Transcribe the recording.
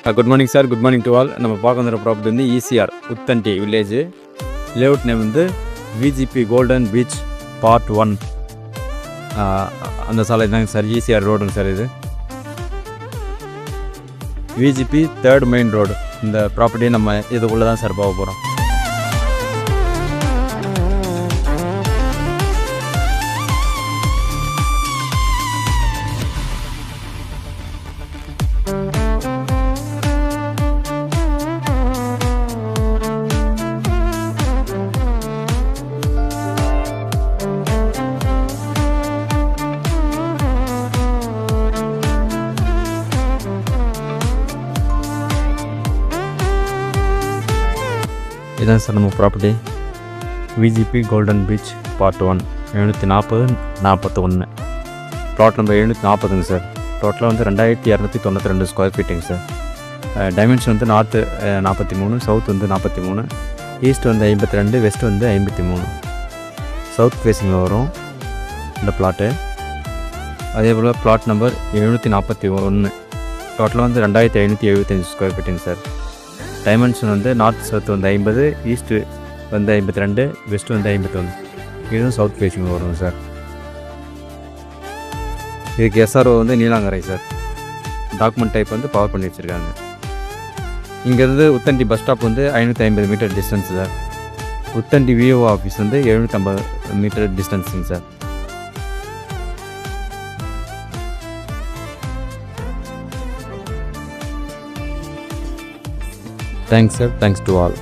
Good morning sir, good morning to all. நம்ம பார்க்க வந்துற ப்ராப்பர்ட்டி வந்து ஈசிஆர் உத்தன்டி வில்லேஜ். லேஅவுட் நேம் வந்து விஜிபி கோல்டன் பீச் பார்ட் 1. அந்த சாலை தாங்க சார், ஈசிஆர் ரோடுங்க சார். இது விஜிபி 3rd மெயின் ரோடு. இந்த ப்ராப்பர்ட்டியை நம்ம இதுக்குள்ளே தான் சார் போக போகிறோம். இதுதான் சார் நம்ம property, VGP golden beach part 1, 740-41. Plot number 740ங்க சார். டோட்டலாக வந்து 2292 ஸ்கொயர் ஃபீட்டுங்க சார். டைமென்ஷன் வந்து நார்த்து 43, சவுத் வந்து 43, ஈஸ்ட் வந்து 52, வெஸ்ட் வந்து 53. சவுத் ஃபேஸிங்கில் வரும் இந்த பிளாட்டு. அதே போல் பிளாட் நம்பர் 741, டோட்டலாக வந்து 2575 ஸ்கொயர் ஃபீட்டுங்க சார். டைமென்ஷன் வந்து நார்த் சவுத் வந்து 50, ஈஸ்ட்டு வந்து 52, வெஸ்ட் வந்து 51. இதுவும் சவுத் ஃபேஸிங் வரும் சார். இதுக்கு எஸ்ஆர்ஓ வந்து நீலாங்கரை சார். டாக்குமெண்ட் டைப் வந்து பவர் பண்ணி வச்சுருக்காங்க. இங்கேருந்து உத்தண்டி பஸ் ஸ்டாப் வந்து 550 metre distance sir. Uthandi VO office வந்து 750 மீட்டர் டிஸ்டன்ஸுங்க sir. Thanks sir, thanks to all.